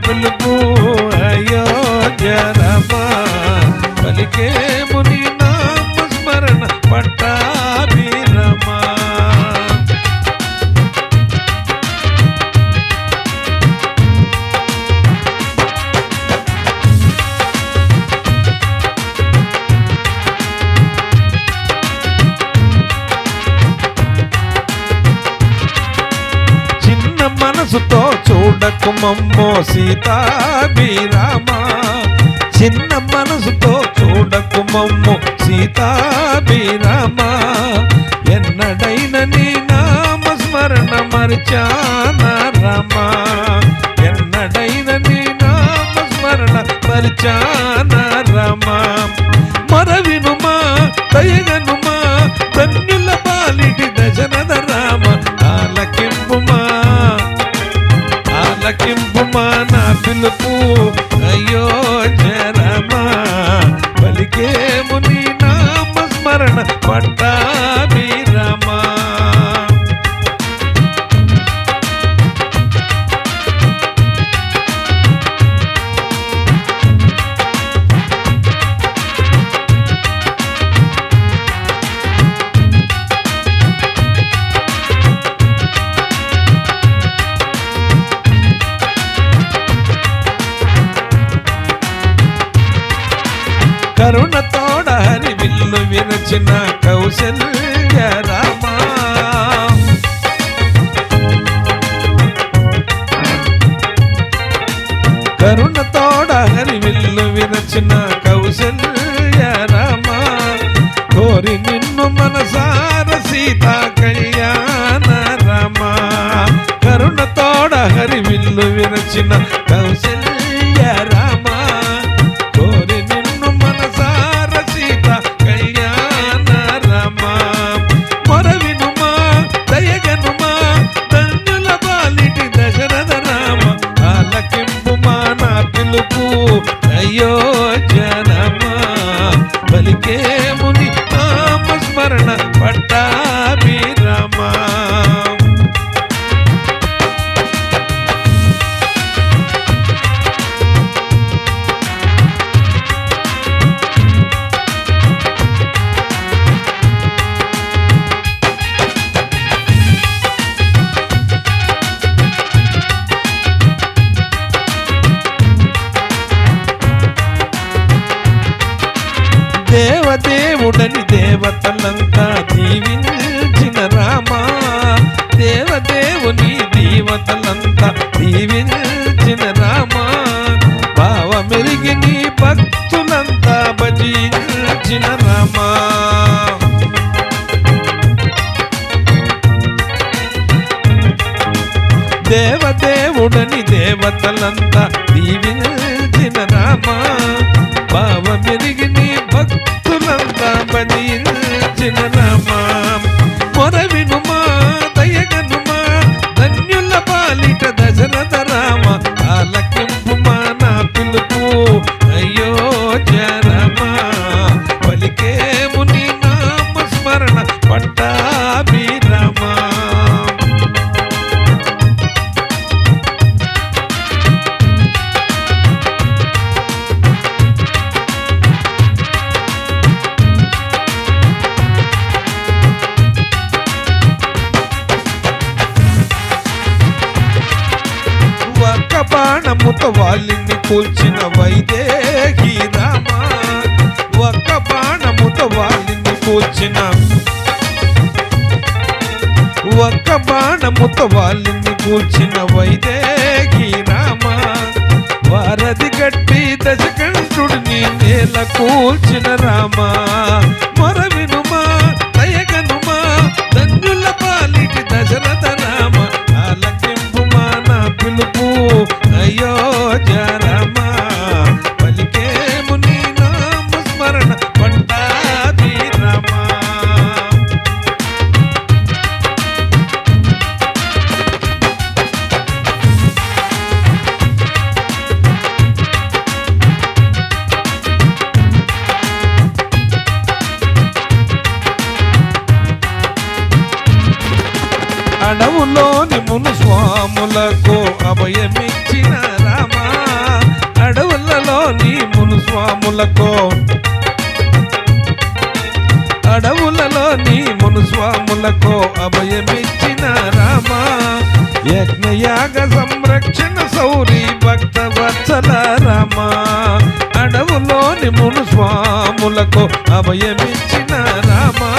పిలుపు అయోధ్య రామా పలికేము నీ నామ స్మరణ పట్టాభిరామా మనసుతో చూడకు మమ్మో సీతాభిరామా చిన్న మనసుతో చూడకు మమ్మో సీతాభిరామా ఎన్నడైన నీ నామ స్మరణ మరిచానా రామా ఎన్నడైన నీ నామ స్మరణ మరిచానా రామా మరవినుమా దయగనుమా ధన్యుల పాలిటి దశరథ రామ ఆలకింపుమా ఆలకింపుమా నా పిలుపు అయోధ్య రామా పలికేము నీ నామ స్మరణ పట్టాభిరామా కరుణతోడ హరి విల్లు విరచిన కౌశల్య రామా కరుణతోడ హరి విల్లు విరచిన కౌశల్య రామా కోరి నిన్ను మనసార సీతా కళ్యాణ రామా కరుణతోడ హరి విల్లు విరచిన కౌశల్య రామా అయోధ్య రామా పలికేము నీ నామ స్మరణ పట్టాభిరామా దేవదేవుడని దేవతలంతా దీవించిన రామా దేవదేవుని దేవతలంతా దీవించిన రామా భావమెరిగి నీ భక్తులంతా భజించిన రామా దేవదేవుడని దేవతలంతా దీవించిన రామా భావమెరిగి నీ భక్తులంతా భజించిన రామా మొరవినుమా దయగనుమా ధన్యుల పాలిట దశరథ రామ ఆలకింపుమా నా పిలుపు అయోధ్య రామా పలికేము నీ నామ స్మరణ పట్టాభిరామా బాణముతో వాళ్ళని కూల్చిన వైదేహి రామా ఒక్క బాణముతో వాళ్ళని కూల్చిన ఒక్క బాణముతో వాళ్ళని కూల్చిన వైదేహి రామా వారధి గట్టి దశకంఠుడిని నేల కూల్చిన రామా మొరవినుమా దయగనుమా ధన్యుల పాలిటి దశరథ రామ ఆలకింపుమా నా పిలుపు అయోధ్య రామా పలికేము నీ నామ స్మరణ పట్టాభిరామా అడవులోని మును స్వాములకు అభయమిచ్చిన రామా మునుస్వాములకో అడవులలోని మునుస్వాములకో అభయమిచ్చిన రామా యజ్ఞయాగ సంరక్షణ సౌరి భక్త వత్సల రామా అడవులోని మునుస్వాములకో అభయమిచ్చిన రామా